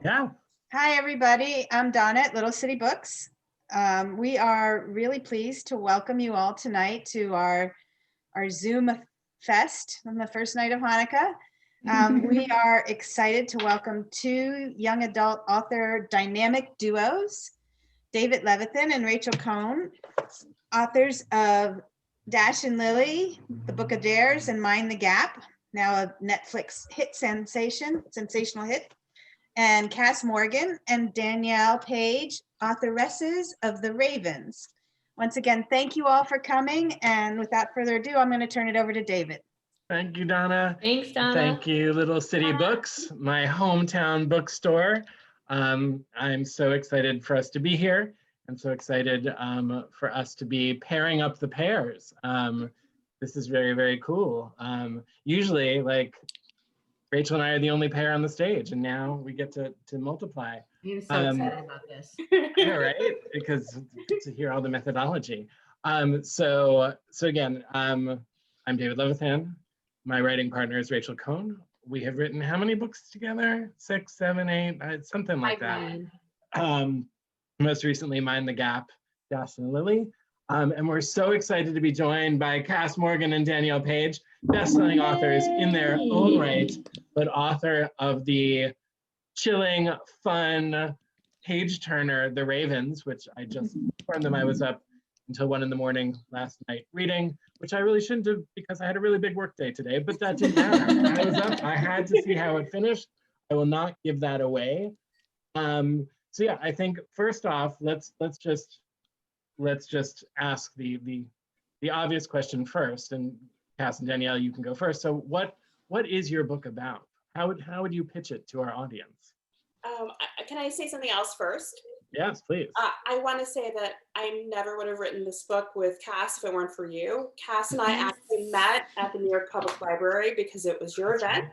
Yeah. Hi, everybody. I'm Donna at Little City Books. We are really pleased to welcome you all tonight to our Zoom Fest on the first night of Hanukkah. We are excited to welcome two young adult author dynamic duos, David Levithan and Rachel Cohn, authors of Dash and Lily, The Book of Dares, and Mind the Gap, now a Netflix hit sensational hit. And Kass Morgan and Danielle Paige, authoresses of The Ravens. Once again, thank you all for coming. And without further ado, I'm going to turn it over to David. Thank you, Donna. Thanks, Donna. Thank you, Little City Books, my hometown bookstore. I'm so excited for us to be here. I'm so excited for us to be pairing up the pairs. This is very, very cool. Usually, like, Rachel and I are the only pair on the stage, and now we get to multiply. I'm so excited about this. Yeah, right? Because to hear all the methodology. So again, I'm David Levithan. My writing partner is Rachel Cohn. We have written how many books together? 6, 7, 8, something like that. Most recently, Mind the Gap, Dash and Lily. And we're so excited to be joined by Kass Morgan and Danielle Paige, best-selling authors in their own right, but author of the chilling, fun page turner, The Ravens, which I just informed them I was up until 1 a.m. last night reading, which I really shouldn't have because I had a really big work day today, but that didn't matter. I was up, I had to see how it finished. I will not give that away. So yeah, I think first off, let's just ask the obvious question first, and Kass and Danielle, you can go first. So what is your book about? How would you pitch it to our audience? Can I say something else first? Yes, please. I want to say that I never would have written this book with Kass if it weren't for you. Kass and I actually met at the New York Public Library because it was your event.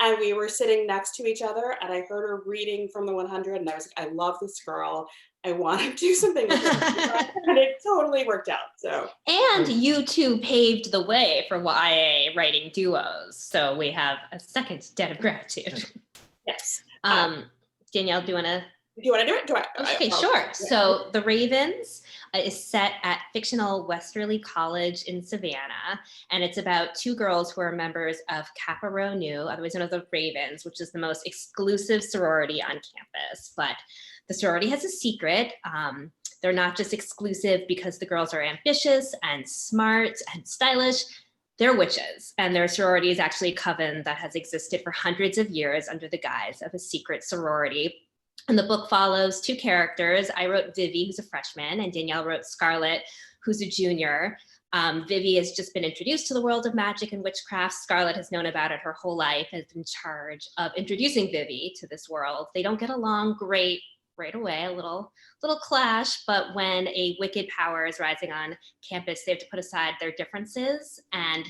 And we were sitting next to each other, and I heard her reading from the 100, and I was like, I love this girl. I want to do something with her. And it totally worked out. So. And you two paved the way for YA writing duos. So we have a second debt of gratitude. Yes. Danielle, do you want to? Do you want to do it? Okay, sure. Yeah. So The Ravens is set at fictional Westerly College in Savannah, and it's about two girls who are members of Kappa Rho Nu, otherwise known as the Ravens, which is the most exclusive sorority on campus. But the sorority has a secret. They're not just exclusive because the girls are ambitious and smart and stylish. They're witches, and their sorority is actually a coven that has existed for hundreds of years under the guise of a secret sorority. And the book follows two characters. I wrote Vivi, who's a freshman, and Danielle wrote Scarlett, who's a junior. Vivi has just been introduced to the world of magic and witchcraft. Scarlett has known about it her whole life and is in charge of introducing Vivi to this world. They don't get along great right away, a little clash, but when a wicked power is rising on campus, they have to put aside their differences and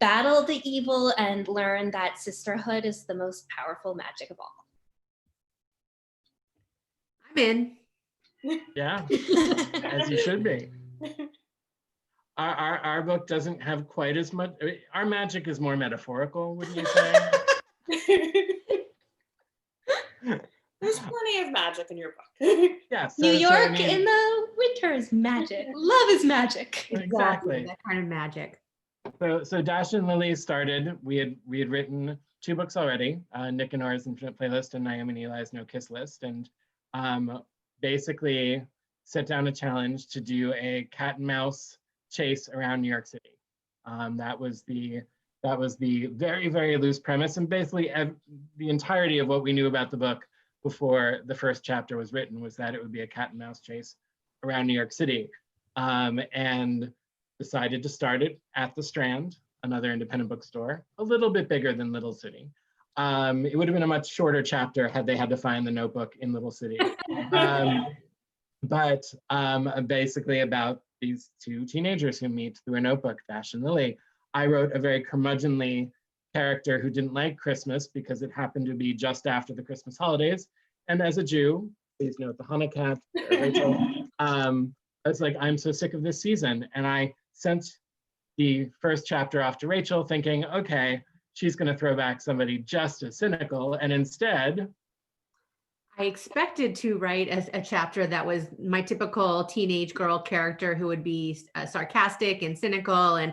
battle the evil and learn that sisterhood is the most powerful magic of all. In. Yeah, as you should be. Our book doesn't have quite as much. Our magic is more metaphorical, wouldn't you say? There's plenty of magic in your book. Yeah, New York in the winter is magic. Love is magic. Exactly. That kind of magic. So Dash and Lily started. We had written 2 books already, Nick and Nora's Infinite Playlist and Naomi and Eli's No Kiss List, and basically set down a challenge to do a cat and mouse chase around New York City. That was the very, very loose premise, and basically the entirety of what we knew about the book before the first chapter was written was that it would be a cat and mouse chase around New York City, and decided to start it at the Strand, another independent bookstore, a little bit bigger than Little City. It would have been a much shorter chapter had they had to find the notebook in Little City. But basically about these 2 teenagers who meet through a notebook, Dash and Lily. I wrote a very curmudgeonly character who didn't like Christmas because it happened to be just after the Christmas holidays. And as a Jew, please note the Hanukkah, Rachel, I was like, I'm so sick of this season. And I sent the first chapter off to Rachel thinking, okay, she's going to throw back somebody just as cynical. And instead, I expected to write a chapter that was my typical teenage girl character who would be sarcastic and cynical. And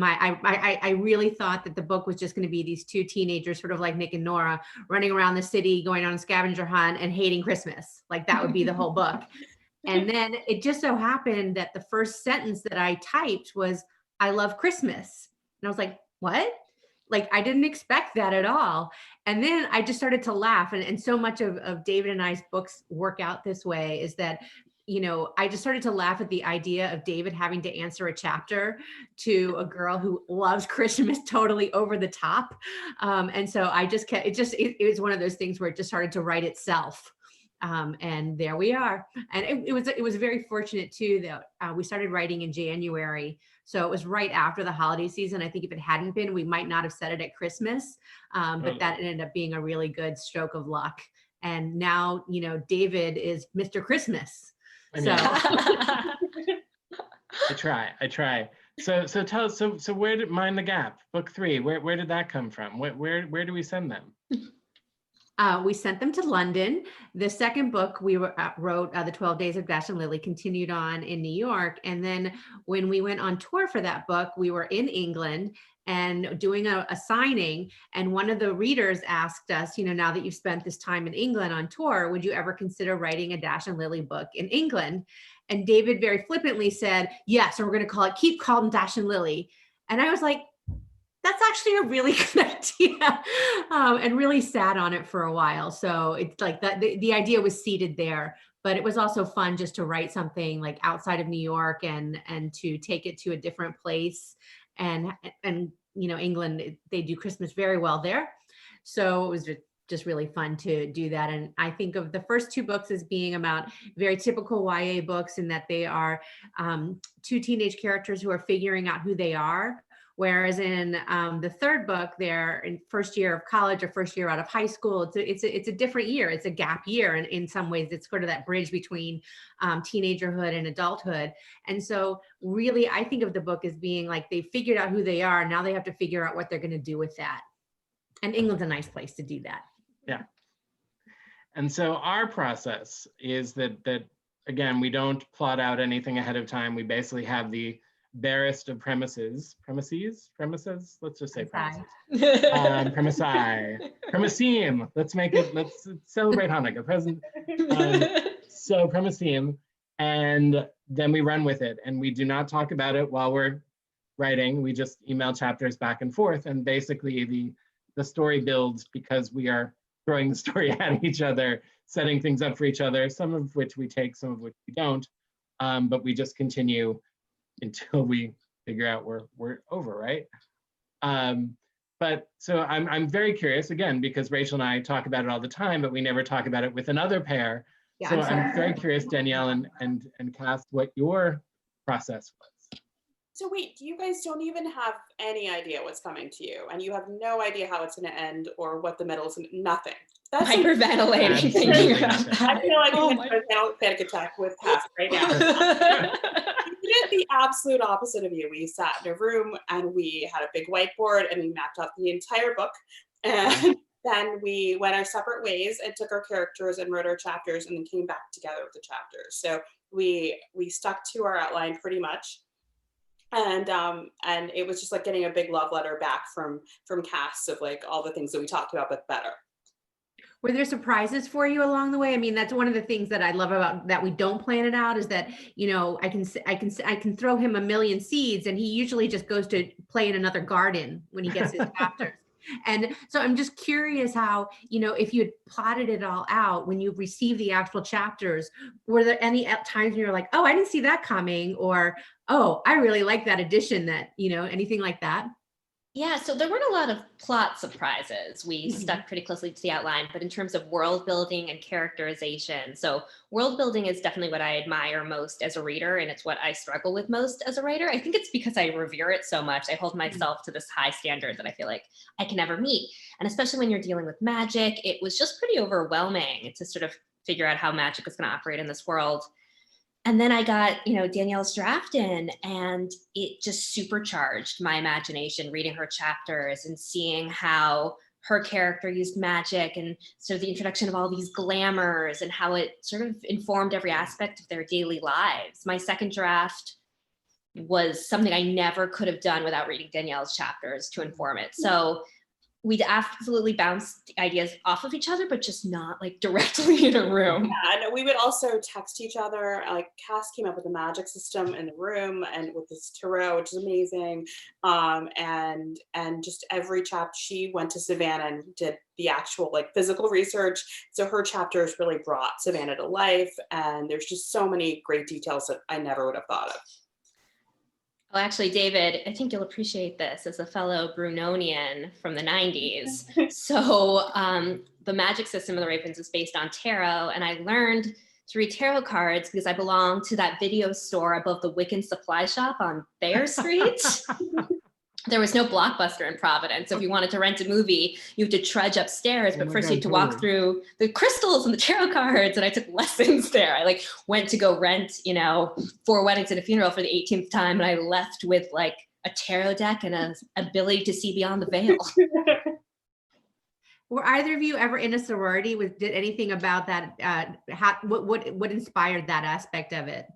I really thought that the book was just going to be these two teenagers, sort of like Nick and Nora, running around the city, going on a scavenger hunt and hating Christmas. Like that would be the whole book. And then it just so happened that the first sentence that I typed was, "I love Christmas." And I was like, what? Like, I didn't expect that at all. And then I just started to laugh. And so much of David and I's books work out this way is that, I just started to laugh at the idea of David having to answer a chapter to a girl who loves Christmas totally over the top. And so I just kept, it was one of those things where it just started to write itself. And there we are. And it was very fortunate too that we started writing in January. So it was right after the holiday season. I think if it hadn't been, we might not have said it at Christmas. But that ended up being a really good stroke of luck. And now, David is Mr. Christmas. I try. So tell us, so where did Mind the Gap, book 3, where did that come from? Where do we send them? We sent them to London. The second book we wrote, The 12 Days of Dash and Lily, continued on in New York. And then when we went on tour for that book, we were in England and doing a signing. And one of the readers asked us, now that you've spent this time in England on tour, would you ever consider writing a Dash and Lily book in England? And David very flippantly said, yes, and we're going to keep calling Dash and Lily. And I was like, that's actually a really good idea, and really sat on it for a while. So it's like that the idea was seeded there, but it was also fun just to write something like outside of New York and to take it to a different place. And England, they do Christmas very well there. So it was just really fun to do that. And I think of the first 2 books as being about very typical YA books in that they are 2 teenage characters who are figuring out who they are. Whereas in the third book, they're in first year of college or first year out of high school. It's a different year. It's a gap year. And in some ways, it's sort of that bridge between teenagerhood and adulthood. And so really, I think of the book as being like they figured out who they are. Now they have to figure out what they're going to do with that. And England's a nice place to do that. Yeah. And so our process is that again, we don't plot out anything ahead of time. We basically have the barest of premises, let's just say premises. Premiseme, let's celebrate Hanukkah, so premiseme, and then we run with it, and we do not talk about it while we're writing. We just email chapters back and forth, and basically the story builds because we are throwing the story at each other, setting things up for each other, some of which we take, some of which we don't, but we just continue until we figure out we're over, right? But so I'm very curious, again, because Rachel and I talk about it all the time, but we never talk about it with another pair. Yeah, so I'm very curious, Danielle and Kass, what your process was. So wait, you guys don't even have any idea what's coming to you, and you have no idea how it's going to end or what the middle is, nothing. That's hyperventilating thinking about that. I feel like I'm having a panic attack with Kass right now. We did the absolute opposite of you. We sat in a room and we had a big whiteboard and we mapped out the entire book. And then we went our separate ways and took our characters and wrote our chapters and then came back together with the chapters. So we stuck to our outline pretty much. And it was just like getting a big love letter back from Kass of like all the things that we talked about, but better. Were there surprises for you along the way? I mean, that's one of the things that I love about that we don't plan it out is that, I can throw him a million seeds and he usually just goes to play in another garden when he gets his chapters. And so I'm just curious how, if you had plotted it all out when you received the actual chapters, were there any times when you're like, oh, I didn't see that coming, or, oh, I really like that addition, that, anything like that? Yeah, so there weren't a lot of plot surprises. We stuck pretty closely to the outline, but in terms of world building and characterization, so world building is definitely what I admire most as a reader, and it's what I struggle with most as a writer. I think it's because I revere it so much. I hold myself to this high standard that I feel like I can never meet. And especially when you're dealing with magic, it was just pretty overwhelming to sort of figure out how magic is going to operate in this world. And then I got, Danielle's draft in, and it just supercharged my imagination reading her chapters and seeing how her character used magic and sort of the introduction of all these glamours and how it sort of informed every aspect of their daily lives. My second draft was something I never could have done without reading Danielle's chapters to inform it. So we'd absolutely bounce the ideas off of each other, but just not like directly in a room. Yeah, and we would also text each other. Like Kass came up with a magic system in the room and with this tarot, which is amazing. And just every chapter, she went to Savannah and did the actual like physical research. So her chapters really brought Savannah to life. And there's just so many great details that I never would have thought of. Well, actually, David, I think you'll appreciate this as a fellow Brunonian from the 90s. So the magic system of the Ravens is based on tarot, and I learned to read tarot cards because I belong to that video store above the Wiccan supply shop on Thayer Street. There was no Blockbuster in Providence. So if you wanted to rent a movie, you had to trudge upstairs, but first you had to walk through the crystals and the tarot cards. And I took lessons there. I like went to go rent, 4 Weddings and a Funeral for the 18th time. And I left with like a tarot deck and an ability to see beyond the veil. Were either of you ever in a sorority? Did anything about that? What inspired that aspect of it?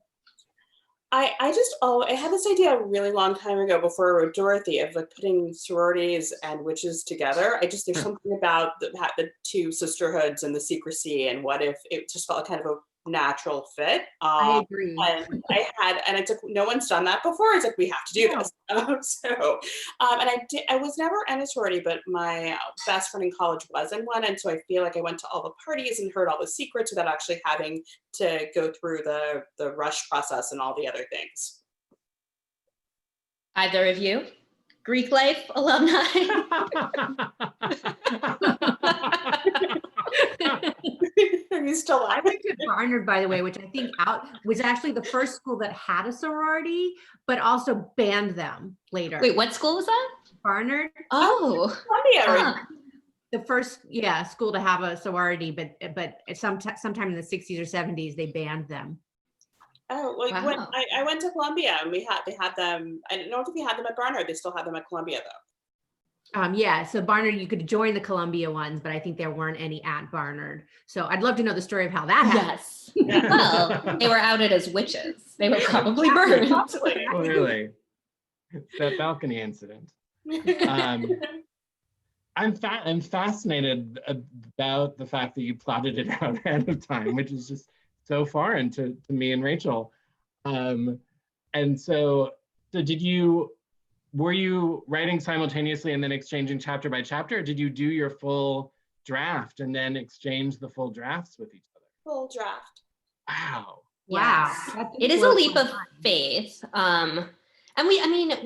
I had this idea a really long time ago before I wrote Dorothy of like putting sororities and witches together. There's something about the two sisterhoods and the secrecy, and what if it just felt like kind of a natural fit. I agree. And it took, no one's done that before. It's like, we have to do this. I was never in a sorority, but my best friend in college was in one. And so I feel like I went to all the parties and heard all the secrets without actually having to go through the rush process and all the other things. Either of you? Greek life alumni? Are you still I went to Barnard, by the way, which I think was actually the first school that had a sorority, but also banned them later. Wait, what school was that? Barnard. Oh, Columbia. The first, school to have a sorority, but sometime in the 60s or 70s, they banned them. Oh, like wow. When I went to Columbia and they had them. I don't know if we had them at Barnard. They still had them at Columbia though. So Barnard, you could join the Columbia ones, but I think there weren't any at Barnard. So I'd love to know the story of how that happened. Yes. Well, they were outed as witches. They were probably burned. Clearly. That balcony incident. I'm fascinated about the fact that you plotted it out ahead of time, which is just so foreign to me and Rachel. And so were you writing simultaneously and then exchanging chapter by chapter? Or did you do your full draft and then exchange the full drafts with each other? Full draft. Wow. Yes. Wow. It is a leap of faith. And we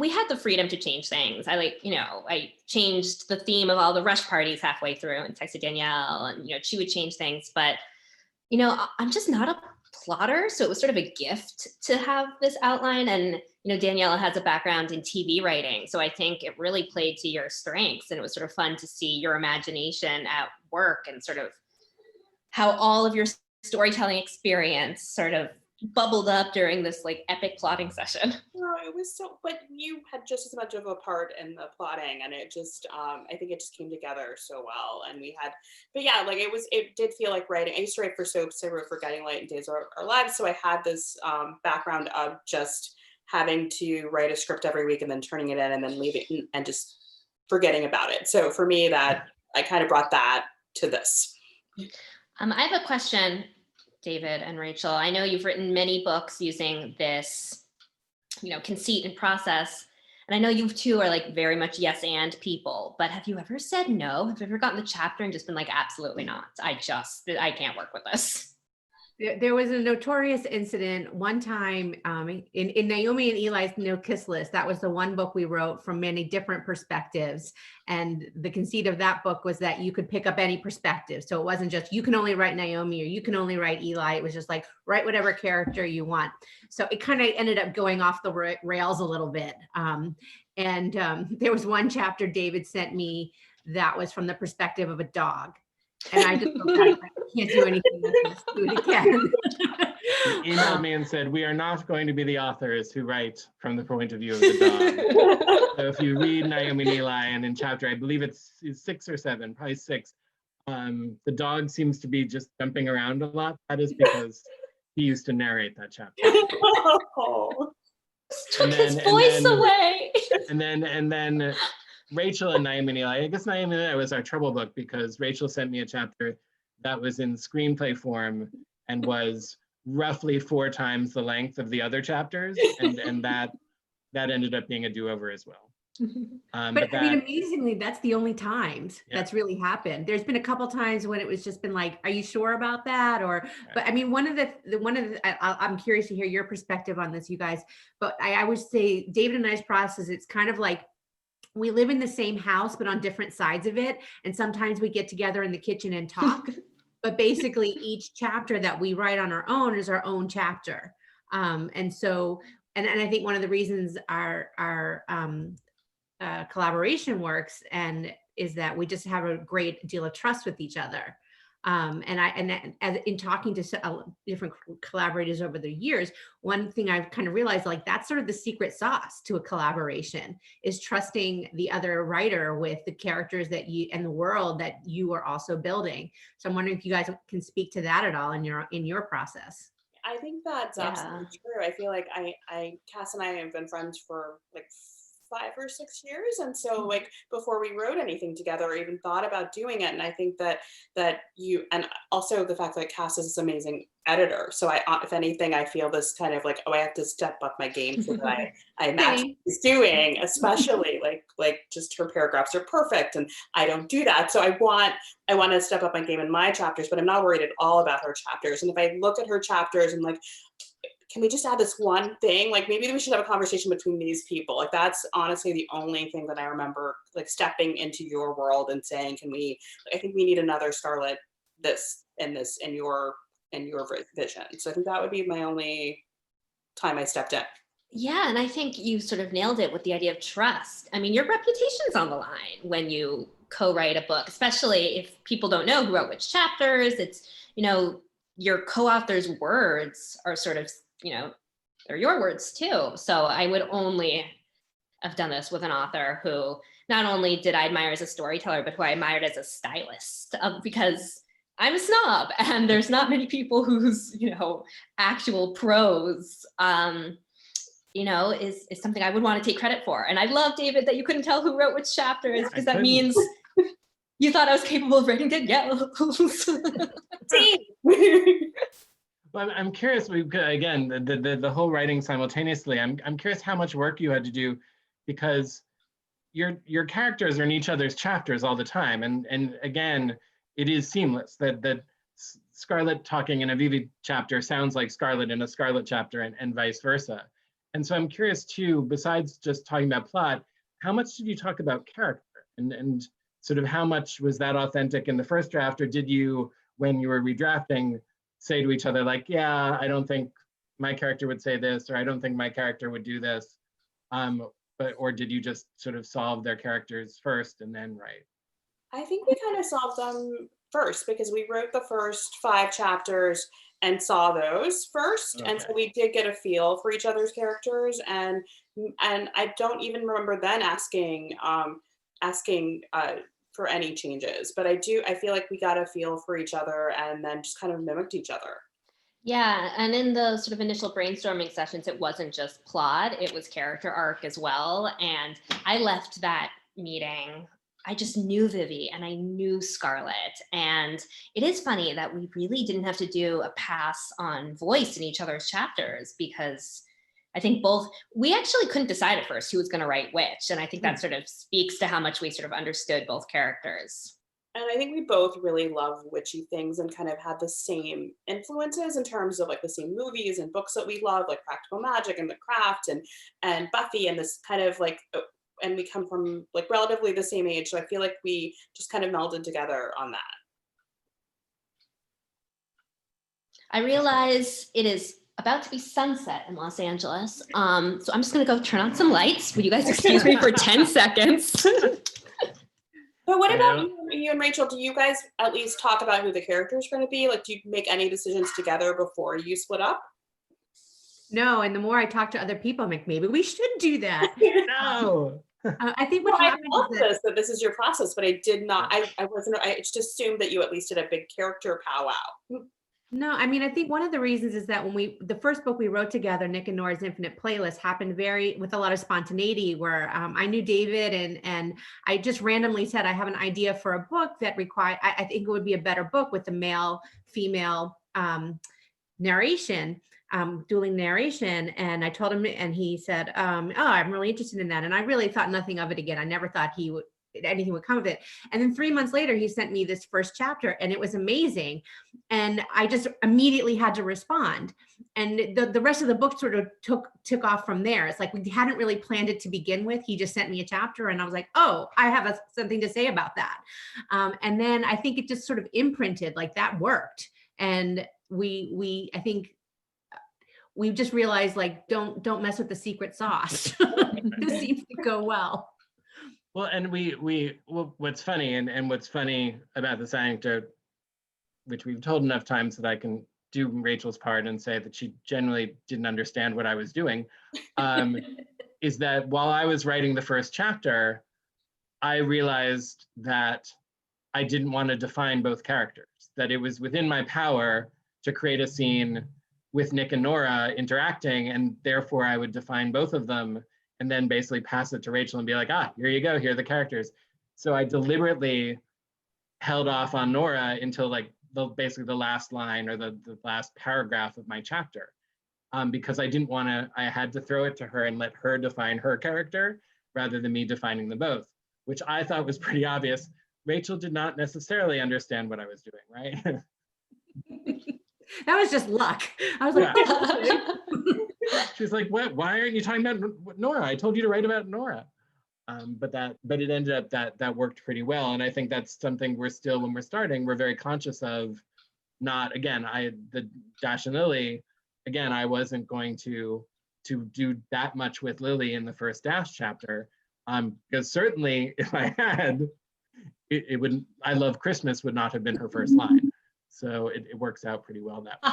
had the freedom to change things. I changed the theme of all the rush parties halfway through and texted Danielle, and, she would change things, but, I'm just not a plotter. So it was sort of a gift to have this outline. And, Danielle has a background in TV writing. So I think it really played to your strengths, and it was sort of fun to see your imagination at work and sort of how all of your storytelling experience sort of bubbled up during this like epic plotting session. No, it was but you had just as much of a part in the plotting, and it just, I think it just came together so well. And it did feel like writing. I used to write for soaps. I wrote for Guiding Light and Days of Our Lives. So I had this background of just having to write a script every week and then turning it in and then leaving it and just forgetting about it. So for me, that I kind of brought that to this. I have a question, David and Rachel. I know you've written many books using this, conceit and process. And I know you two are like very much yes and people, but have you ever said no? Have you ever gotten the chapter and just been like, absolutely not. I can't work with this. There was a notorious incident one time in Naomi and Eli's No Kiss List. That was the one book we wrote from many different perspectives. And the conceit of that book was that you could pick up any perspective. So it wasn't just, you can only write Naomi or you can only write Eli. It was just like, write whatever character you want. So it kind of ended up going off the rails a little bit. There was one chapter David sent me that was from the perspective of a dog. And I just felt bad. I can't do anything. Let's do it again. He emailed me and said, we are not going to be the authors who write from the point of view of the dog. So if you read Naomi Neely, and in chapter, I believe it's 6 or 7, probably 6, the dog seems to be just jumping around a lot. That is because he used to narrate that chapter. Took his voice away. And then Rachel and Naomi Neely, I guess Naomi Neely was our trouble book because Rachel sent me a chapter that was in screenplay form and was roughly 4 times the length of the other chapters, and that ended up being a do-over as well. But I mean, amazingly, that's the only times that's really happened. There's been a couple times when it was just been like, are you sure about that? Or, but I mean, I'm curious to hear your perspective on this, you guys. But I would say David and I's process, it's kind of like we live in the same house, but on different sides of it. And sometimes we get together in the kitchen and talk. But basically, each chapter that we write on our own is our own chapter. And so, and I think one of the reasons our collaboration works and is that we just have a great deal of trust with each other. And as in talking to different collaborators over the years, one thing I've kind of realized, like that's sort of the secret sauce to a collaboration, is trusting the other writer with the characters that you and the world that you are also building. So I'm wondering if you guys can speak to that at all in your process. I think that's absolutely true. I feel like Kass and I have been friends for like 5 or 6 years, and so like before we wrote anything together or even thought about doing it, and I think that you, and also the fact that Kass is this amazing editor, so I, if anything, I feel this kind of like, oh, I have to step up my game so that I match what she's doing, especially like just her paragraphs are perfect and I don't do that, so I want to step up my game in my chapters, but I'm not worried at all about her chapters. And if I look at her chapters and like, can we just add this one thing? Like maybe we should have a conversation between these people. Like that's honestly the only thing that I remember like stepping into your world and saying, I think we need another Scarlett in your vision. So I think that would be my only time I stepped in. Yeah, and I think you sort of nailed it with the idea of trust. I mean, your reputation's on the line when you co-write a book, especially if people don't know who wrote which chapters. It's, your co-author's words are sort of, they're your words too. So I would only have done this with an author who not only did I admire as a storyteller, but who I admired as a stylist, because I'm a snob and there's not many people whose, actual prose, is something I would want to take credit for. And I love, David, that you couldn't tell who wrote which chapters, because that means you thought I was capable of writing Danielle's. Well, I'm curious, again, the whole writing simultaneously, I'm curious how much work you had to do, because your characters are in each other's chapters all the time. And again, it is seamless that Scarlett talking in a Vivi chapter sounds like Scarlett in a Scarlett chapter and vice versa. And so I'm curious too, besides just talking about plot, how much did you talk about character and sort of how much was that authentic in the first draft, or did you, when you were redrafting, say to each other like, yeah, I don't think my character would say this, or I don't think my character would do this, or did you just sort of solve their characters first and then write? I think we kind of solved them first, because we wrote the first 5 chapters and saw those first. Okay. And so we did get a feel for each other's characters, and I don't even remember then asking for any changes, but I feel like we got a feel for each other and then just kind of mimicked each other. Yeah, and in the sort of initial brainstorming sessions, it wasn't just plot, it was character arc as well. And I left that meeting, I just knew Vivi and I knew Scarlett. And it is funny that we really didn't have to do a pass on voice in each other's chapters, because I think we actually couldn't decide at first who was going to write which. And I think that sort of speaks to how much we sort of understood both characters. And I think we both really love witchy things and kind of had the same influences in terms of like the same movies and books that we love, like Practical Magic and The Craft and Buffy, and this kind of like, and we come from like relatively the same age. So I feel like we just kind of melded together on that. I realize it is about to be sunset in Los Angeles. So I'm just gonna go turn on some lights. Will you guys excuse me for 10 seconds? But what I about don't- you and Rachel? Do you guys at least talk about who the characters are going to be? Like, do you make any decisions together before you split up? No, and the more I talk to other people, I'm like, maybe we should do that. No. I think Well, what I happened love is that that this is your process, but I did not. I wasn't. I just assumed that you at least did a big character powwow. no, I mean, I think one of the reasons is that when the first book we wrote together, Nick and Nora's Infinite Playlist, happened with a lot of spontaneity where I knew David and I just randomly said, I have an idea for a book that I think it would be a better book with the male, female narration, dueling narration. And I told him, and he said, oh, I'm really interested in that. And I really thought nothing of it again. I never thought anything would come of it. And then 3 months later, he sent me this first chapter and it was amazing. And I just immediately had to respond. And the rest of the book sort of took off from there. It's like we hadn't really planned it to begin with. He just sent me a chapter and I was like, oh, I have something to say about that. And then I think it just sort of imprinted, like that worked. And I think we just realized, like, don't mess with the secret sauce. This seems to go well. Well, and what's funny and what's funny about this anecdote, which we've told enough times that I can do Rachel's part and say that she generally didn't understand what I was doing, is that while I was writing the first chapter, I realized that I didn't want to define both characters, that it was within my power to create a scene with Nick and Nora interacting, and therefore I would define both of them and then basically pass it to Rachel and be like, here you go, here are the characters. So I deliberately held off on Nora until like basically the last line or the last paragraph of my chapter, because I didn't want to, I had to throw it to her and let her define her character rather than me defining them both, which I thought was pretty obvious. Rachel did not necessarily understand what I was doing, right? That was just luck. I was like, yeah. She's like, what? Why aren't you talking about Nora? I told you to write about Nora. But it ended up that worked pretty well. And I think that's something we're still, when we're starting, we're very conscious of. Not, again, the Dash and Lily, again, I wasn't going to do that much with Lily in the first Dash chapter. Because certainly if I had, it wouldn't, I Love Christmas would not have been her first line. So it works out pretty well that way.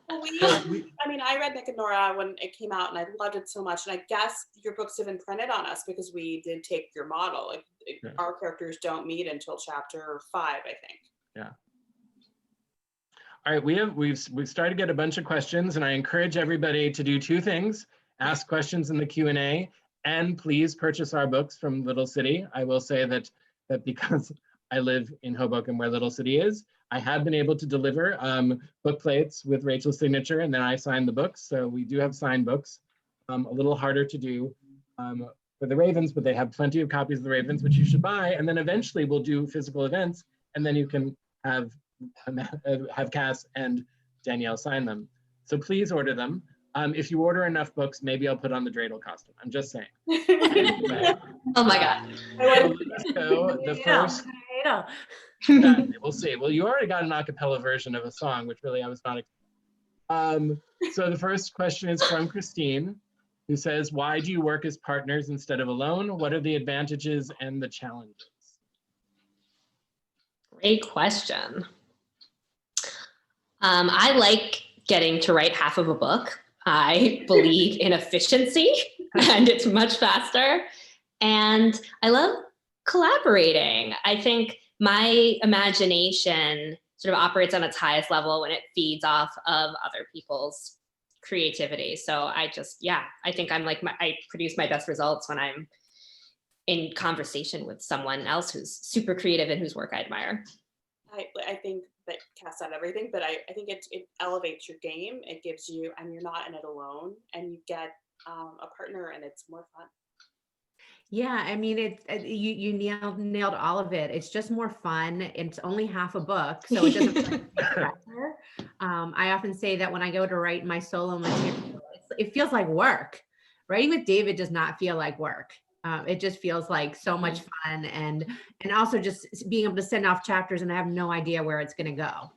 Well, I mean, I read Nick and Nora when it came out and I loved it so much. And I guess your books have imprinted on us because we did take your model. Like Yeah. Our characters don't meet until chapter 5, I think. Yeah. All right, we've started to get a bunch of questions, and I encourage everybody to do two things: ask questions in the Q&A, and please purchase our books from Little City. I will say that because I live in Hoboken, where Little City is, I have been able to deliver book plates with Rachel's signature, and then I sign the books. So we do have signed books. A little harder to do for the Ravens, but they have plenty of copies of the Ravens, which you should buy. And then eventually we'll do physical events, and then you can have Kass and Danielle sign them. So please order them. If you order enough books, maybe I'll put on the dreidel costume. I'm just saying. Anyway, Oh my God. so the first, we'll see. Well, you already got an a cappella version of a song, which really I was not. So the first question is from Christine, who says, why do you work as partners instead of alone? What are the advantages and the challenges? Great question. I like getting to write half of a book. I believe in efficiency and it's much faster. And I love collaborating. I think my imagination sort of operates on its highest level when it feeds off of other people's creativity. So I think I'm like, I produce my best results when I'm in conversation with someone else who's super creative and whose work I admire. I think that Kass said everything, but I think it elevates your game. It gives you, and you're not in it alone, and you get a partner, and it's more fun. Yeah, I mean, you nailed all of it. It's just more fun. It's only half a book, so it doesn't feel like pressure. I often say that when I go to write my solo material, it feels like work. Writing with David does not feel like work. It just feels like so much fun, and also just being able to send off chapters and I have no idea where it's going to go,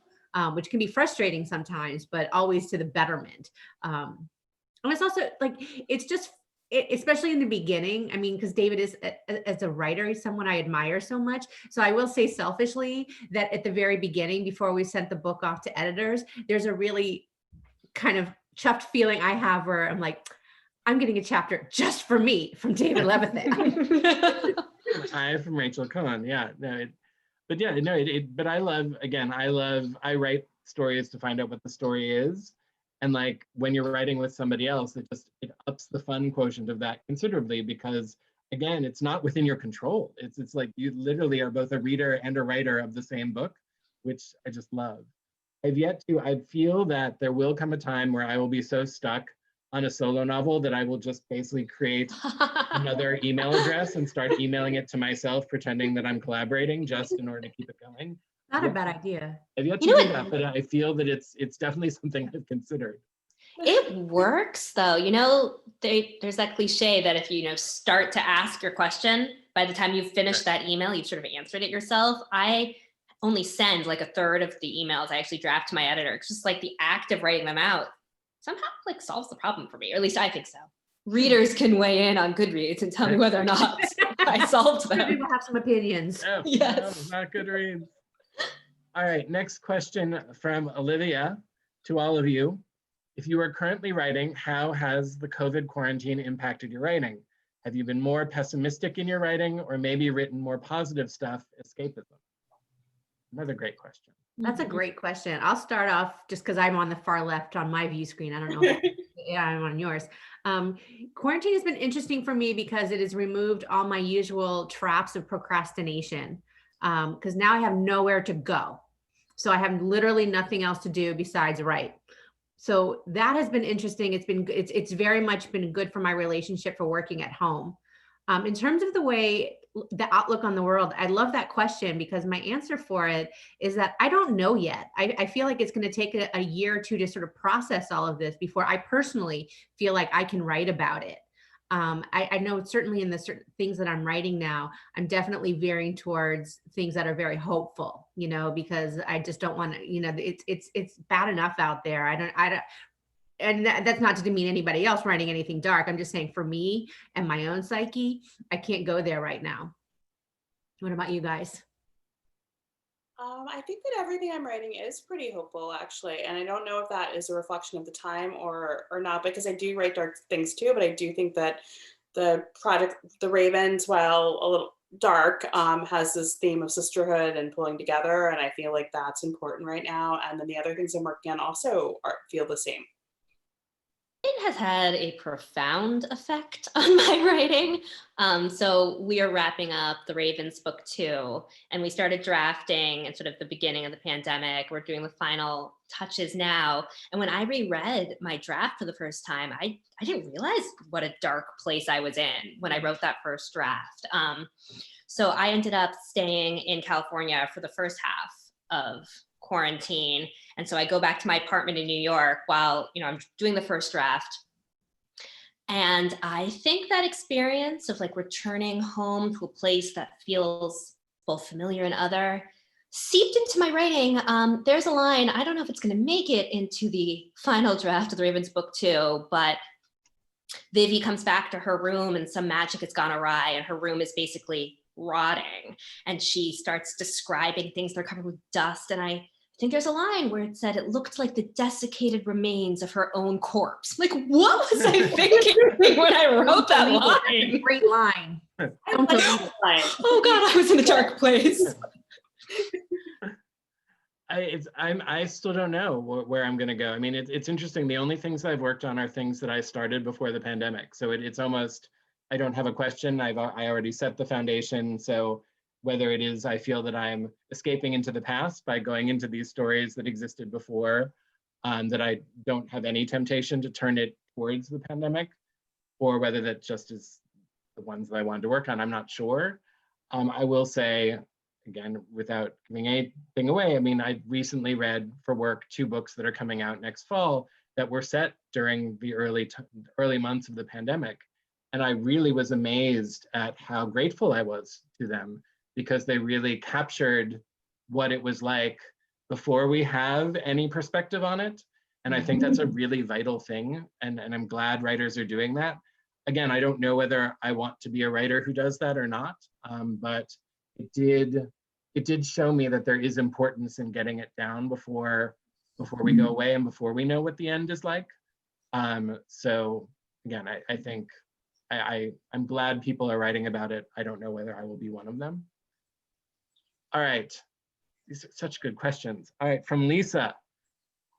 which can be frustrating sometimes, but always to the betterment. And it's also like, it's just especially in the beginning, I mean, because David is, as a writer, he's someone I admire so much. So I will say selfishly that at the very beginning, before we sent the book off to editors, there's a really kind of chuffed feeling I have where I'm like, I'm getting a chapter just for me from David Levithan. I from Rachel Cohn. Yeah, no, but I love, again, I write stories to find out what the story is. And like when you're writing with somebody else, it ups the fun quotient of that considerably, because again, it's not within your control. It's like you literally are both a reader and a writer of the same book, which I just love. I feel that there will come a time where I will be so stuck on a solo novel that I will just basically create another email address and start emailing it to myself, pretending that I'm collaborating just in order to keep it going. Not a bad idea. I've yet to do that, but I feel that it's definitely something I've considered. It works though. There's that cliche that if you start to ask your question, by the time you've finished that email, you've sort of answered it yourself. I only send like a third of the emails I actually draft to my editor. It's just like the act of writing them out somehow like solves the problem for me, or at least I think so. Readers can weigh in on Goodreads and tell me whether or not I solved them. People have some opinions. Oh, yes. No, not Goodreads. All right, next question from Olivia to all of you. If you are currently writing, how has the COVID quarantine impacted your writing? Have you been more pessimistic in your writing, or maybe written more positive stuff, escapism? Another great question. That's a great question. I'll start off just because I'm on the far left on my view screen. I don't know. Yeah, I'm on yours. Quarantine has been interesting for me because it has removed all my usual traps of procrastination. Because now I have nowhere to go. So I have literally nothing else to do besides write. So that has been interesting. It's very much been good for my relationship for working at home. In terms of the outlook on the world, I love that question because my answer for it is that I don't know yet. I feel like it's going to take a year or two to sort of process all of this before I personally feel like I can write about it. I know certainly in the certain things that I'm writing now, I'm definitely veering towards things that are very hopeful, because I just don't want to, it's bad enough out there. And that's not to demean anybody else writing anything dark. I'm just saying for me and my own psyche, I can't go there right now. What about you guys? I think that everything I'm writing is pretty hopeful, actually. And I don't know if that is a reflection of the time or not, because I do write dark things too. But I do think that the project, The Ravens, while a little dark, has this theme of sisterhood and pulling together. And I feel like that's important right now. And then the other things I'm working on also feel the same. It has had a profound effect on my writing. So we are wrapping up The Ravens book 2, and we started drafting at sort of the beginning of the pandemic. We're doing the final touches now. And when I reread my draft for the first time, I didn't realize what a dark place I was in when I wrote that first draft. So I ended up staying in California for the first half of quarantine. And so I go back to my apartment in New York while, I'm doing the first draft. And I think that experience of like returning home to a place that feels both familiar and other seeped into my writing. There's a line, I don't know if it's going to make it into the final draft of The Ravens book 2, but Vivi comes back to her room and some magic has gone awry and her room is basically rotting. And she starts describing things that are covered with dust. And I think there's a line where it said it looked like the desiccated remains of her own corpse. Like, what was I thinking when I wrote that line? Great line. Oh God, I was in a dark place. I still don't know where I'm going to go. I mean, it's interesting. The only things I've worked on are things that I started before the pandemic. So it's almost, I don't have a question. I already set the foundation. So whether it is, I feel that I'm escaping into the past by going into these stories that existed before, that I don't have any temptation to turn it towards the pandemic, or whether that just is the ones that I wanted to work on, I'm not sure. I will say, again, without giving anything away, I mean, I recently read for work 2 books that are coming out next fall that were set during the early months of the pandemic. And I really was amazed at how grateful I was to them, because they really captured what it was like before we have any perspective on it. And I think that's a really vital thing. And I'm glad writers are doing that. again, I don't know whether I want to be a writer who does that or not, but it did show me that there is importance in getting it down before we go away and before we know what the end is like. So again, I think I'm glad people are writing about it. I don't know whether I will be one of them. All right, these are such good questions. All right, from Lisa.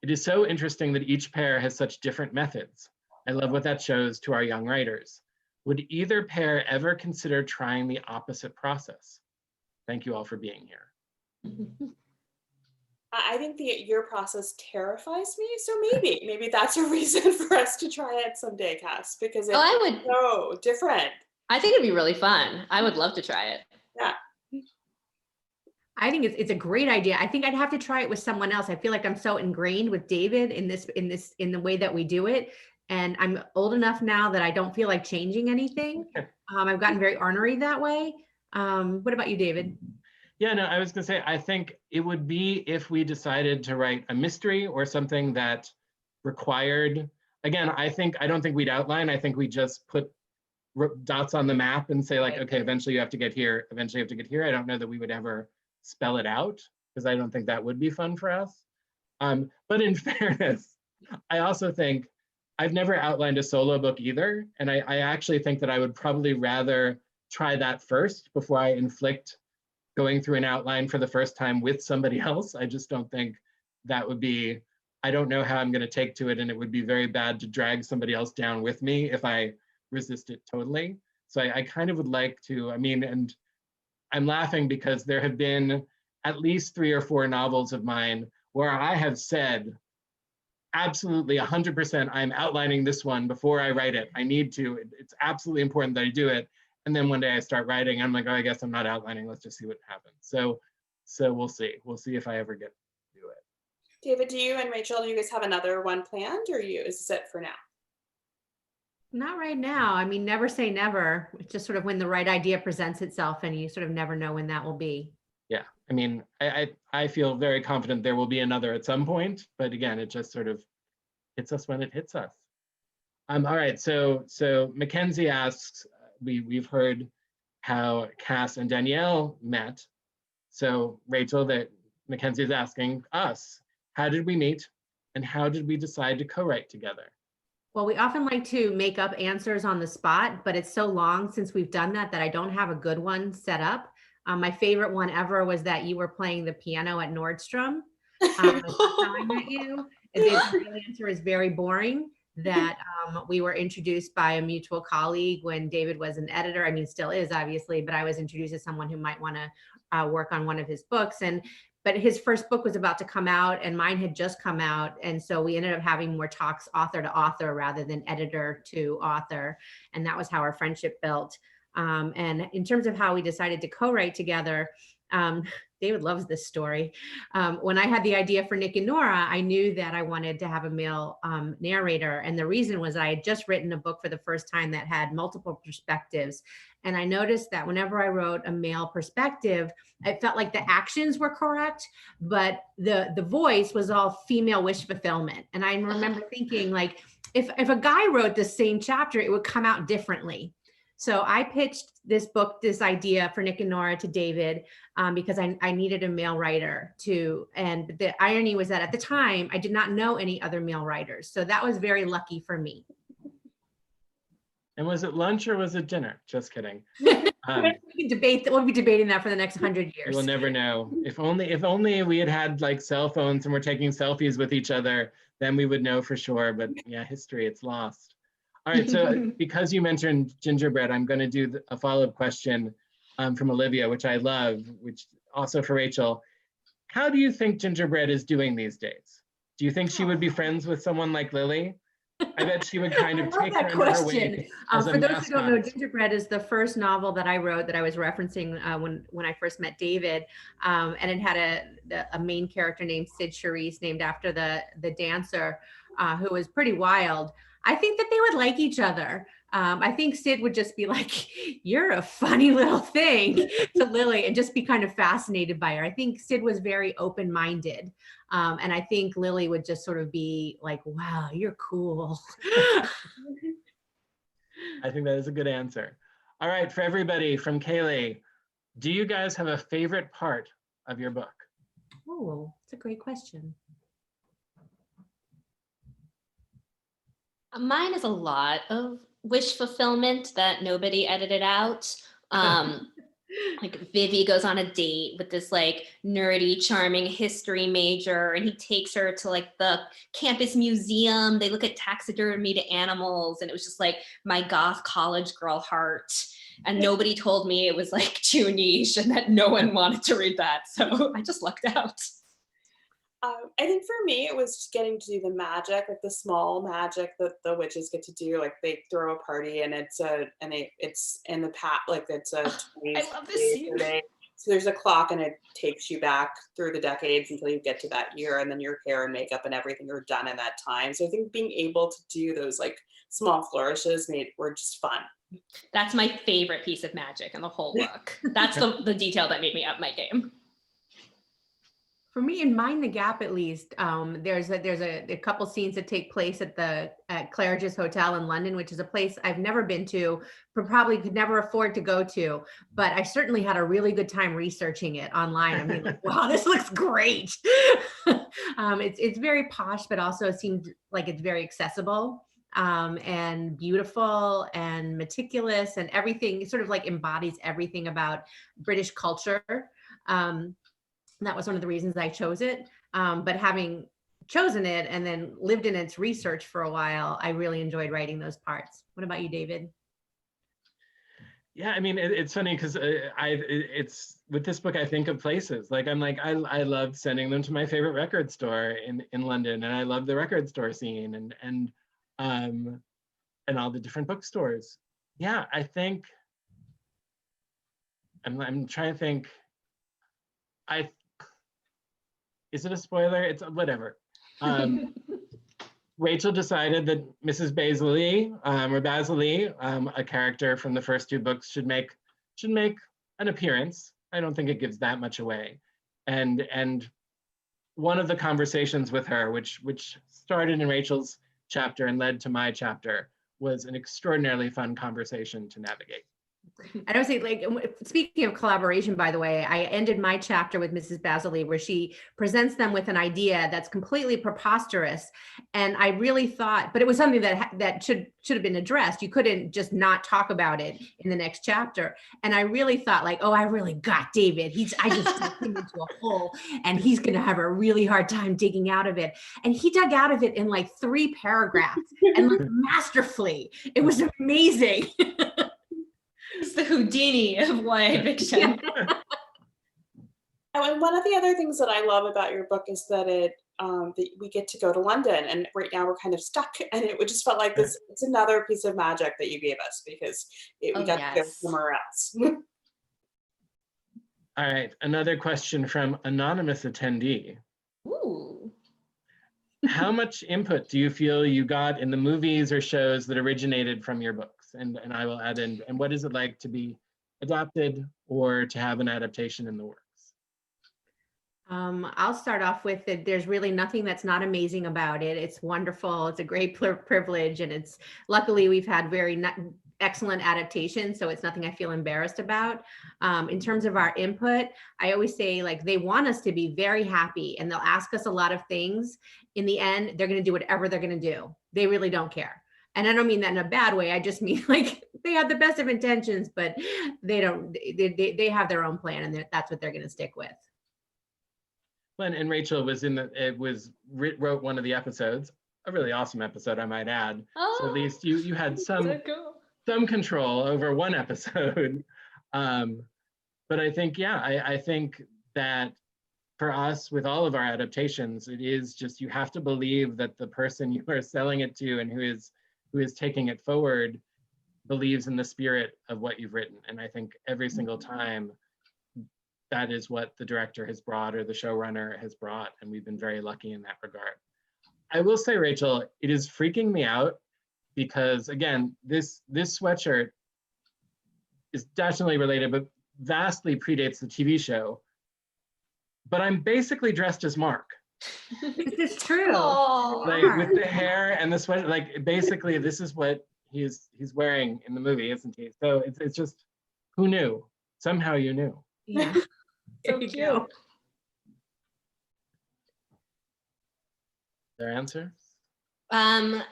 It is so interesting that each pair has such different methods. I love what that shows to our young writers. Would either pair ever consider trying the opposite process? Thank you all for being here. I think your process terrifies me, so maybe that's a reason for us to try it someday, Kass, because it's so different. I think it'd be really fun. I would love to try it. Yeah. I think it's a great idea. I think I'd have to try it with someone else. I feel like I'm so ingrained with David in the way that we do it. And I'm old enough now that I don't feel like changing anything. I've gotten very ornery that way. What about you, David? Yeah, no, I was gonna say, I think it would be if we decided to write a mystery or something that required, again, I don't think we'd outline. I think we just put dots on the map and say like, okay, eventually you have to get here, eventually you have to get here. I don't know that we would ever spell it out because I don't think that would be fun for us. But in fairness, I also think I've never outlined a solo book either. And I actually think that I would probably rather try that first before I inflict going through an outline for the first time with somebody else. I just don't think that would be, I don't know how I'm going to take to it, and it would be very bad to drag somebody else down with me if I resist it totally. So I kind of would like to, I mean, and I'm laughing because there have been at least 3 or 4 novels of mine where I have said, absolutely 100%, I'm outlining this one before I write it. I need to, it's absolutely important that I do it. And then one day I start writing, I'm like, oh, I guess I'm not outlining. Let's just see what happens. So we'll see. We'll see if I ever get to do it. David, do you and Rachel, do you guys have another one planned, or is this it for now? Not right now. I mean, never say never. It's just sort of when the right idea presents itself, and you sort of never know when that will be. Yeah, I mean, I feel very confident there will be another at some point, but again, it just sort of hits us when it hits us. All right, so Mackenzie asks, we've heard how Kass and Danielle met. So Rachel, that Mackenzie is asking us, how did we meet and how did we decide to co-write together? Well, we often like to make up answers on the spot, but it's so long since we've done that I don't have a good one set up. My favorite one ever was that you were playing the piano at Nordstrom. The first time I met you. The real answer is very boring. That we were introduced by a mutual colleague when David was an editor. I mean, still is obviously, but I was introduced as someone who might want to work on one of his books. But his first book was about to come out and mine had just come out. And so we ended up having more talks author to author rather than editor to author. And that was how our friendship built. And in terms of how we decided to co-write together, David loves this story. When I had the idea for Nick and Nora, I knew that I wanted to have a male narrator. And the reason was I had just written a book for the first time that had multiple perspectives. And I noticed that whenever I wrote a male perspective, I felt like the actions were correct, but the voice was all female wish fulfillment. And I remember thinking, like, if a guy wrote the same chapter, it would come out differently. So I pitched this idea for Nick and Nora to David because I needed a male writer too. And the irony was that at the time, I did not know any other male writers. So that was very lucky for me. And was it lunch or was it dinner? Just kidding. We can debate that. We'll be debating that for the next 100 years. We'll never know. If only we had like cell phones and we're taking selfies with each other, then we would know for sure. But yeah, history, it's lost. All right, so because you mentioned gingerbread, I'm going to do a follow-up question from Olivia, which I love, which also for Rachel. How do you think gingerbread is doing these days? Do you think she would be friends with someone like Lily? I bet she would kind of take her under her wing. For those who don't know, Gingerbread is the first novel that I wrote that I was referencing when I first met David, and it had a main character named Sid Charisse, named after the dancer, who was pretty wild. I think that they would like each other. I think Sid would just be like, you're a funny little thing to Lily, and just be kind of fascinated by her. I think Sid was very open-minded. And I think Lily would just sort of be like, wow, you're cool. I think that is a good answer. All right, for everybody, from Kaylee, do you guys have a favorite part of your book? Oh, it's a great question. Mine is a lot of wish fulfillment that nobody edited out. Like Vivi goes on a date with this like nerdy, charming history major, and he takes her to like the campus museum. They look at taxidermy to animals, and it was just like my goth college girl heart. And nobody told me it was like too niche and that no one wanted to read that. So I just lucked out. I think for me, it was just getting to do the magic, like the small magic that the witches get to do. Like they throw a party, and it's in the like it's a. I love this scene. So there's a clock, and it takes you back through the decades until you get to that year, and then your hair and makeup and everything are done in that time. So I think being able to do those like small flourishes were just fun. That's my favorite piece of magic in the whole book. That's the detail that made me up my game. For me, in Mind the Gap, at least, there's a couple scenes that take place at Claridge's Hotel in London, which is a place I've never been to, but probably could never afford to go to. But I certainly had a really good time researching it online. I mean, like, wow, this looks great. It's very posh, but also seems like it's very accessible and beautiful and meticulous, and everything sort of like embodies everything about British culture. That was one of the reasons I chose it. But having chosen it and then lived in its research for a while, I really enjoyed writing those parts. What about you, David? Yeah, I mean, it's funny because it's with this book, I think of places. Like I'm like, I loved sending them to my favorite record store in London, and I love the record store scene and all the different bookstores. Yeah, I think I'm trying to think. Is it a spoiler? It's whatever. Rachel decided that Mrs. Baisley, or Basley, a character from the first two books, should make an appearance. I don't think it gives that much away. And one of the conversations with her, which started in Rachel's chapter and led to my chapter, was an extraordinarily fun conversation to navigate. I don't say, like, speaking of collaboration, by the way, I ended my chapter with Mrs. Basley where she presents them with an idea that's completely preposterous. And I really thought, but it was something that should have been addressed. You couldn't just not talk about it in the next chapter. And I really thought like, oh, I really got David. I just took him into a hole and he's going to have a really hard time digging out of it. And he dug out of it in like 3 paragraphs and like masterfully. It was amazing. It's the Houdini of YA fiction. And one of the other things that I love about your book is that that we get to go to London, and right now we're kind of stuck, and it just felt like this. It's another piece of magic that you gave us because we got to go somewhere else. All right, another question from anonymous attendee. Ooh. How much input do you feel you got in the movies or shows that originated from your books? And I will add in, and what is it like to be adapted or to have an adaptation in the works? I'll start off with it. There's really nothing that's not amazing about it. It's wonderful. It's a great privilege, and luckily we've had very excellent adaptations, so it's nothing I feel embarrassed about. In terms of our input, I always say like they want us to be very happy, and they'll ask us a lot of things. In the end, they're going to do whatever they're going to do. They really don't care. And I don't mean that in a bad way. I just mean like they have the best of intentions, but they don't. They have their own plan, and that's what they're going to stick with. Well, and Rachel wrote one of the episodes, a really awesome episode, I might add. Oh, so at least you had some so cool. some control over one episode. But I think, yeah, I think that for us, with all of our adaptations, it is just, you have to believe that the person you are selling it to and who is taking it forward believes in the spirit of what you've written. And I think every single time that is what the director has brought or the showrunner has brought. And we've been very lucky in that regard. I will say, Rachel, it is freaking me out because, again, this sweatshirt is definitely related, but vastly predates the TV show. But I'm basically dressed as Mark. This is true. Oh, like with the hair and the sweat, like basically this is what he's wearing in the movie, isn't he? So it's just, who knew? Somehow you knew. Yeah. So There you cute. go. Their answer? I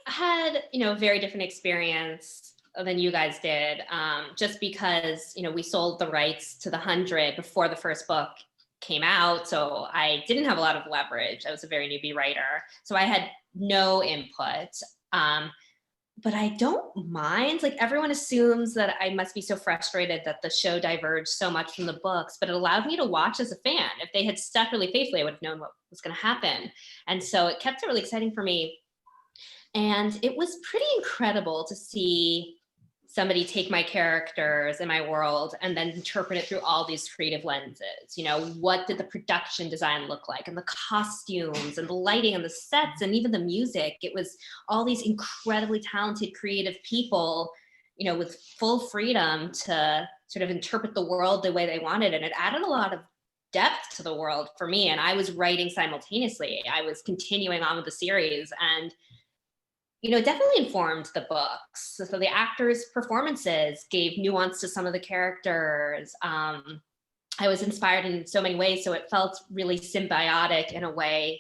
had, a very different experience than you guys did, just because, we sold the rights to the 100 before the first book came out. So I didn't have a lot of leverage. I was a very newbie writer. So I had no input. But I don't mind. Like, everyone assumes that I must be so frustrated that the show diverged so much from the books, but it allowed me to watch as a fan. If they had stuck really faithfully, I would have known what was going to happen. And so it kept it really exciting for me. And it was pretty incredible to see somebody take my characters and my world and then interpret it through all these creative lenses. What did the production design look like, and the costumes and the lighting and the sets and even the music? It was all these incredibly talented, creative people, with full freedom to sort of interpret the world the way they wanted. And it added a lot of depth to the world for me. And I was writing simultaneously. I was continuing on with the series, and it definitely informed the books. So the actors' performances gave nuance to some of the characters. I was inspired in so many ways, so it felt really symbiotic in a way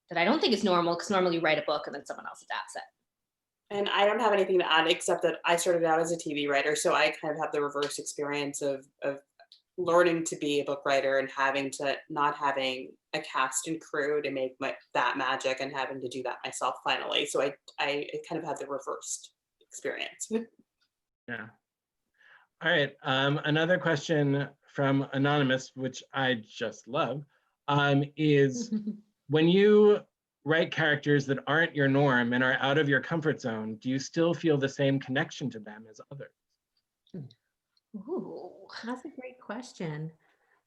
that I don't think is normal, because normally you write a book and then someone else adapts it. And I don't have anything to add except that I started out as a TV writer, so I kind of have the reverse experience of learning to be a book writer and not having a cast and crew to make that magic, and having to do that myself finally. So I kind of had the reversed experience. Yeah. All right. Another question from Anonymous, which I just love, is when you write characters that aren't your norm and are out of your comfort zone, do you still feel the same connection to them as others? Ooh, That's a great question.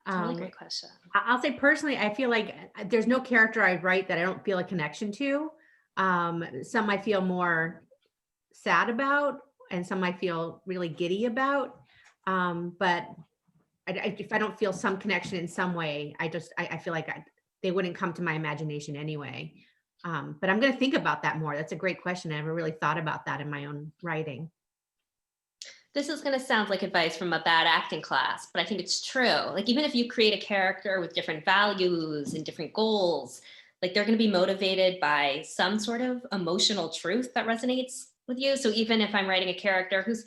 that's a really great question. I'll say personally, I feel like there's no character I write that I don't feel a connection to. Some I feel more sad about, and some I feel really giddy about. But if I don't feel some connection in some way, I feel like they wouldn't come to my imagination anyway. But I'm going to think about that more. That's a great question. I never really thought about that in my own writing. This is going to sound like advice from a bad acting class, but I think it's true. Like, even if you create a character with different values and different goals, like, they're going to be motivated by some sort of emotional truth that resonates with you. So even if I'm writing a character who's,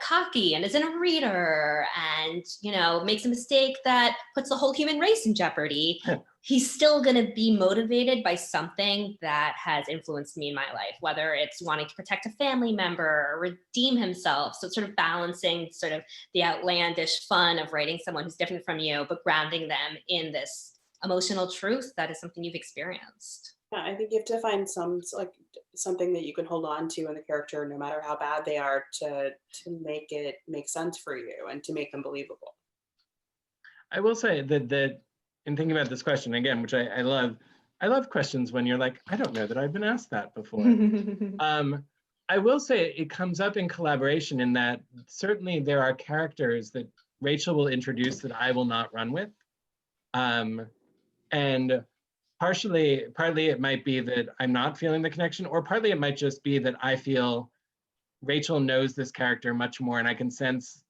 cocky and isn't a reader and, makes a mistake that puts the whole human race in jeopardy, he's still going to be motivated by something that has influenced me in my life, whether it's wanting to protect a family member or redeem himself. So it's sort of balancing sort of the outlandish fun of writing someone who's different from you, but grounding them in this emotional truth that is something you've experienced. Yeah, I think you have to find something that you can hold on to in the character, no matter how bad they are, to make it make sense for you and to make them believable. I will say that in thinking about this question again, which I love questions when you're like, I don't know that I've been asked that before. I will say it comes up in collaboration, in that certainly there are characters that Rachel will introduce that I will not run with. And partly it might be that I'm not feeling the connection, or partly it might just be that I feel Rachel knows this character much more, and I can sense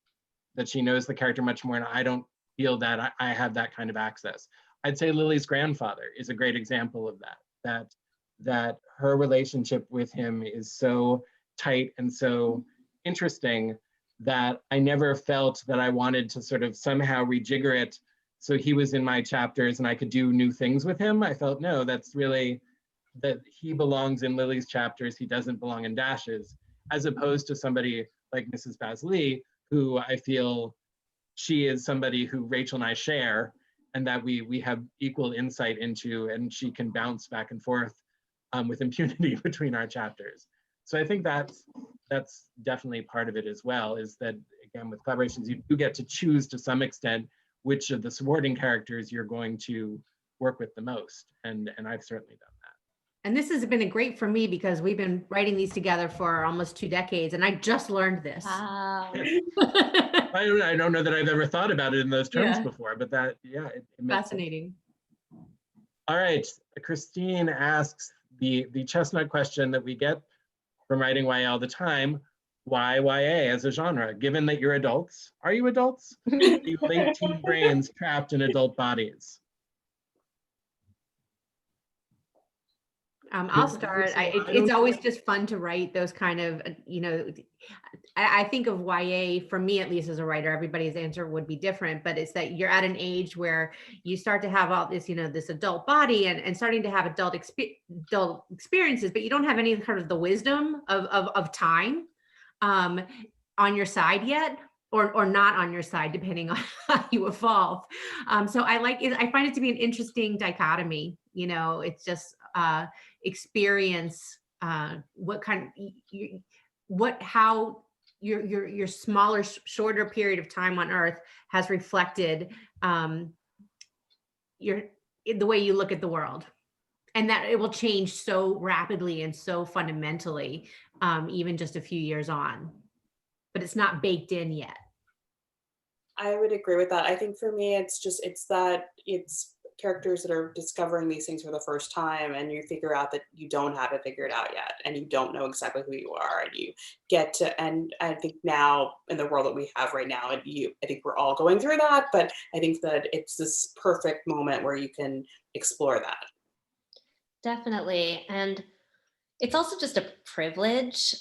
that she knows the character much more, and I don't feel that I have that kind of access. I'd say Lily's grandfather is a great example of that her relationship with him is so tight and so interesting that I never felt that I wanted to sort of somehow rejigger it so he was in my chapters and I could do new things with him. I felt, no, that's really, that he belongs in Lily's chapters, he doesn't belong in Dash's, as opposed to somebody like Mrs. Basley, who I feel she is somebody who Rachel and I share, and that we have equal insight into, and she can bounce back and forth with impunity between our chapters. So I think that's definitely part of it as well, is that, again, with collaborations, you do get to choose to some extent which of the supporting characters you're going to work with the most. And I've certainly done that. And this has been great for me because we've been writing these together for almost 2 decades, and I just learned this. Wow. I don't know that I've ever thought about it in those terms before, but that, yeah, it makes fascinating sense. All right, Christine asks the chestnut question that we get from writing YA all the time, why YA as a genre? Given that you're adults, are you adults? Are you late teen brains trapped in adult bodies? I'll start. It's always just fun to write those kind of, I think of YA, for me at least as a writer, everybody's answer would be different, but it's that you're at an age where you start to have all this, this adult body and starting to have adult experiences, but you don't have any kind of the wisdom of time on your side yet, or not on your side, depending on how you evolve. So I find it to be an interesting dichotomy. It's just experience how your smaller, shorter period of time on Earth has reflected the way you look at the world, and that it will change so rapidly and so fundamentally, even just a few years on, but it's not baked in yet. I would agree with that. I think for me, it's characters that are discovering these things for the first time, and you figure out that you don't have it figured out yet, and you don't know exactly who you are, and you get to, and I think now in the world that we have right now, I think we're all going through that, but I think that it's this perfect moment where you can explore that. Definitely. And it's also just a privilege.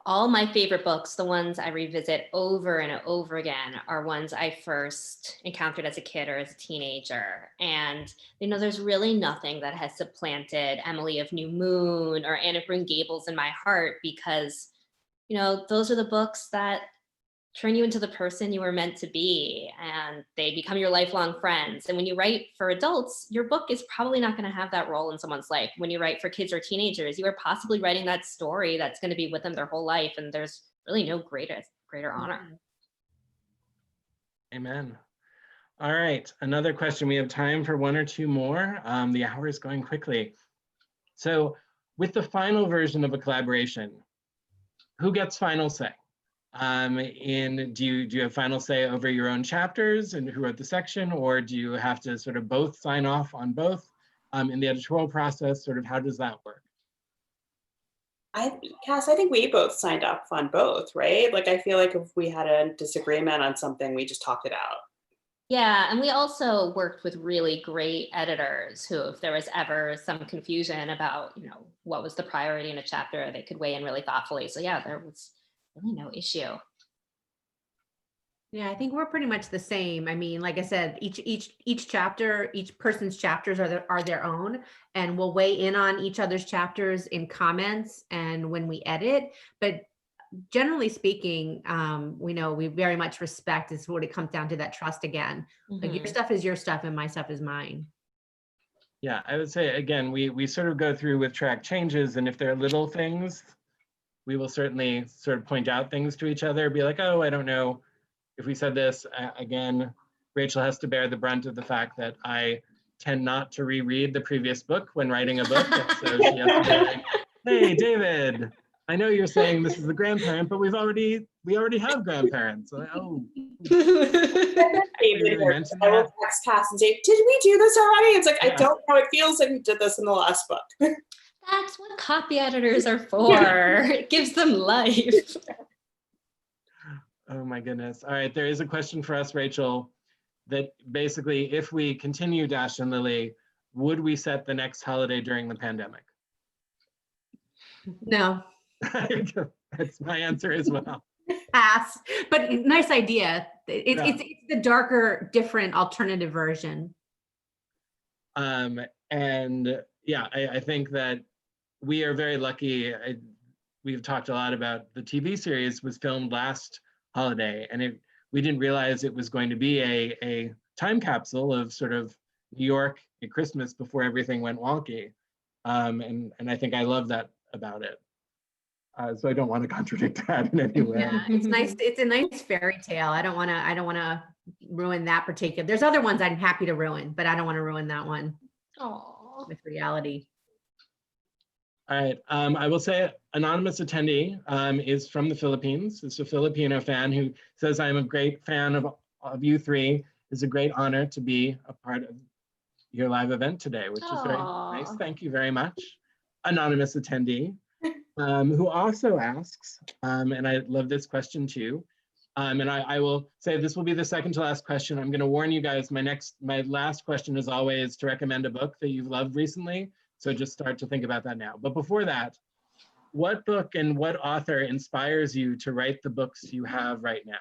All my favorite books, the ones I revisit over and over again, are ones I first encountered as a kid or as a teenager. And, there's really nothing that has supplanted Emily of New Moon or Anne of Green Gables in my heart, because, those are the books that turn you into the person you were meant to be, and they become your lifelong friends. And when you write for adults, your book is probably not going to have that role in someone's life. When you write for kids or teenagers, you are possibly writing that story that's going to be with them their whole life, and there's really no greater honor. Amen. All right, another question. We have time for one or two more. The hour is going quickly. So with the final version of a collaboration, who gets final say? Do you have final say over your own chapters and who wrote the section, or do you have to sort of both sign off on both in the editorial process? Sort of how does that work? Kass, I think we both signed up on both, right? Like, I feel like if we had a disagreement on something, we just talked it out. Yeah, and we also worked with really great editors who, if there was ever some confusion about, what was the priority in a chapter, they could weigh in really thoughtfully. So yeah, there was really no issue. Yeah, I think we're pretty much the same. I mean, like I said, each chapter, each person's chapters are their own, and we'll weigh in on each other's chapters in comments and when we edit. But generally speaking, we very much respect. Is what it comes down to, that trust again. Like, your stuff is your stuff and my stuff is mine. Yeah, I would say, again, we sort of go through with track changes, and if there are little things, we will certainly sort of point out things to each other, be like, oh, I don't know if we said this. Again, Rachel has to bear the brunt of the fact that I tend not to reread the previous book when writing a book. And so she has to be like, hey, David, I know you're saying this is the grandparent, but we already have grandparents. So, oh. David, I will text Kass and say, did we do this already? It's like, yeah. I don't know. It feels like we did this in the last book. That's what copy editors are for. It gives them life. Oh my goodness. All right, there is a question for us, Rachel, that basically, if we continue Dash and Lily, would we set the next holiday during the pandemic? No. That's my answer as well. Pass, but nice idea. It's the darker, different alternative version. And yeah, I think that we are very lucky. We've talked a lot about the TV series was filmed last holiday, and we didn't realize it was going to be a time capsule of sort of New York at Christmas before everything went wonky. And I think I love that about it. So I don't want to contradict that in any way. Yeah, it's nice. It's a nice fairy tale. I don't want to ruin that particular. There's other ones I'm happy to ruin, but I don't want to ruin that one. Aww. With reality. All right. I will say anonymous attendee is from the Philippines. It's a Filipino fan who says, I'm a great fan of you three. It's a great honor to be a part of your live event today, which is very nice. Thank you very much. anonymous attendee, who also asks, and I love this question too, and I will say this will be the second to last question. I'm going to warn you guys, my last question is always to recommend a book that you've loved recently. So just start to think about that now. But before that, what book and what author inspires you to write the books you have right now?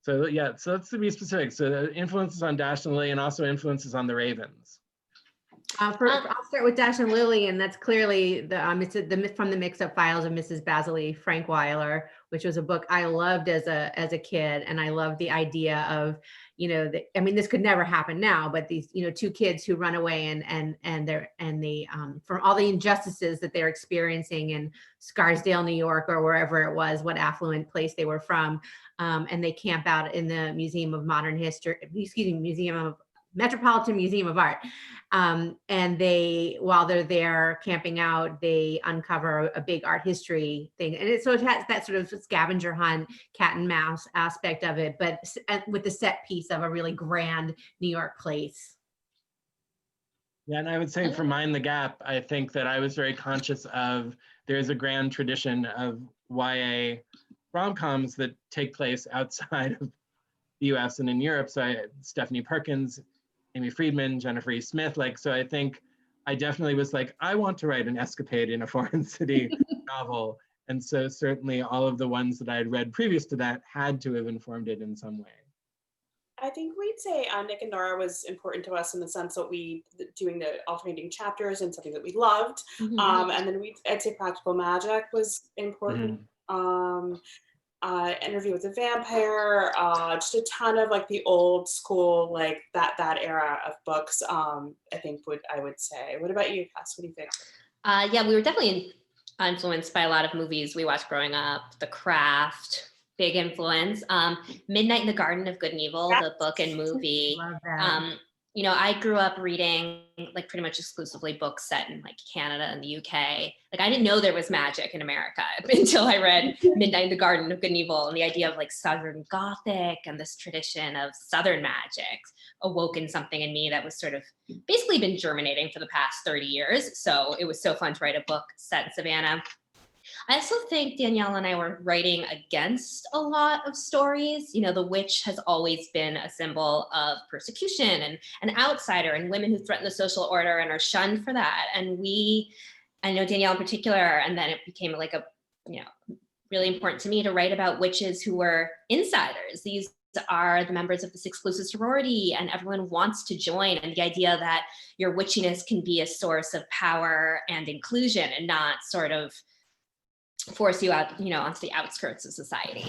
So yeah, so let's be specific. So the influences on Dash and Lily and also influences on the Ravens. I'll start with Dash and Lily, and that's clearly it's from the Mixed-Up Files of Mrs. Basily Frankweiler, which was a book I loved as a kid, and I loved the idea of, I mean, this could never happen now, but these, two kids who run away from all the injustices that they're experiencing in Scarsdale, New York, or wherever it was, what affluent place they were from, and they camp out in the Metropolitan Museum of Art. And while they're there camping out, they uncover a big art history thing. And it has that sort of scavenger hunt, cat and mouse aspect of it, but with the set piece of a really grand New York place. Yeah, and I would say for Mind the Gap, I think that I was very conscious of, there's a grand tradition of YA rom-coms that take place outside of the US and in Europe. So Stephanie Perkins, Amy Friedman, Jennifer E. Smith, so I think I definitely was like, I want to write an escapade in a foreign city novel. And so certainly all of the ones that I had read previous to that had to have informed it in some way. I think we'd say Nick and Nora was important to us in the sense that doing the alternating chapters and something that we loved. Mm-hmm. And then I'd say Practical Magic was important. Mm-hmm. Interview with the Vampire, just a ton of the old school, that era of books, I would say. What about you, Kass? What do you think? Yeah, we were definitely influenced by a lot of movies we watched growing up. The Craft, big influence. Midnight in the Garden of Good and Evil, the book and movie. Love that. I grew up reading pretty much exclusively books set in Canada and the UK. I didn't know there was magic in America until I read Midnight in the Garden of Good and Evil, and the idea of Southern Gothic and this tradition of Southern magic awoken something in me that was sort of basically been germinating for the past 30 years. So it was so fun to write a book set in Savannah. I also think Danielle and I were writing against a lot of stories. The witch has always been a symbol of persecution and an outsider and women who threaten the social order and are shunned for that. And I know Danielle in particular, and then it became really important to me to write about witches who were insiders. These are the members of this exclusive sorority and everyone wants to join. And the idea that your witchiness can be a source of power and inclusion and not sort of force you out, onto the outskirts of society.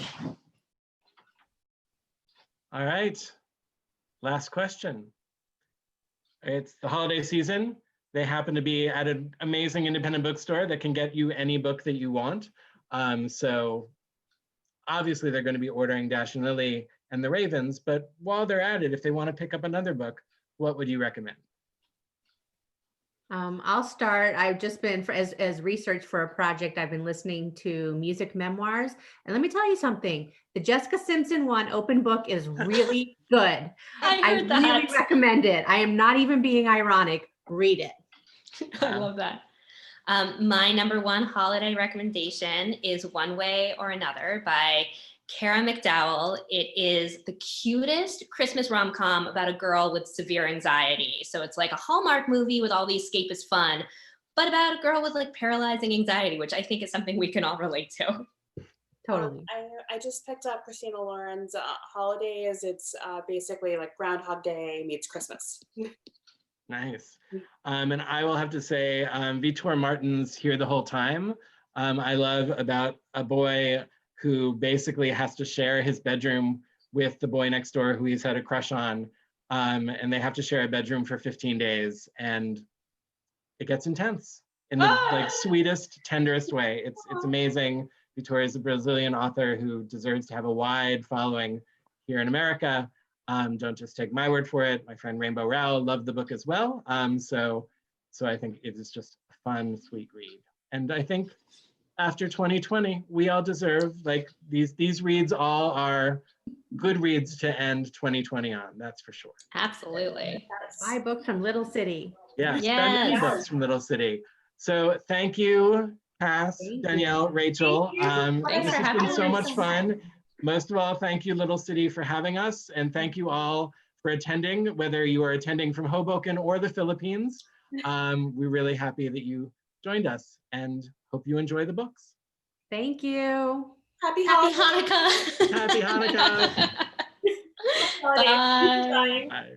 All right, last question. It's the holiday season. They happen to be at an amazing independent bookstore that can get you any book that you want. So obviously they're going to be ordering Dash and Lily and the Ravens, but while they're at it, if they want to pick up another book, what would you recommend? I'll start. I've just been, as research for a project, I've been listening to music memoirs. And let me tell you something, the Jessica Simpson one, Open Book, is really good. I really recommend it. I am not even being ironic. Read it. I love that. My number one holiday recommendation is One Way or Another by Kara McDowell. It is the cutest Christmas rom-com about a girl with severe anxiety. So it's like a Hallmark movie with all the escapist fun, but about a girl with paralyzing anxiety, which I think is something we can all relate to. Totally. I just picked up Christina Lauren's Holidays. It's basically Groundhog Day meets Christmas. Nice. And I will have to say, Vitor Martin's Here the Whole Time. I love about a boy who basically has to share his bedroom with the boy next door who he's had a crush on. And they have to share a bedroom for 15 days. And it gets intense in the sweetest, tenderest way. It's amazing. Vitor is a Brazilian author who deserves to have a wide following here in America. Don't just take my word for it. My friend Rainbow Rao loved the book as well. So I think it is just a fun, sweet read. And I think after 2020. We all deserve, like, these reads all are good reads to end 2020 on, that's for sure. Absolutely. Buy books from Little City. Yeah, spend Yes. books from Little City. So thank you, Kass, Thank you. Danielle, Rachel. Thank you. Thanks This for has been having so us. much fun. Most of all, thank you, Little City, for having us. And thank you all for attending, whether you are attending from Hoboken or the Philippines. We're really happy that you joined us and hope you enjoy the books. Thank you. Happy Happy holidays. Hanukkah. Happy Hanukkah. Holidays. Bye. Bye.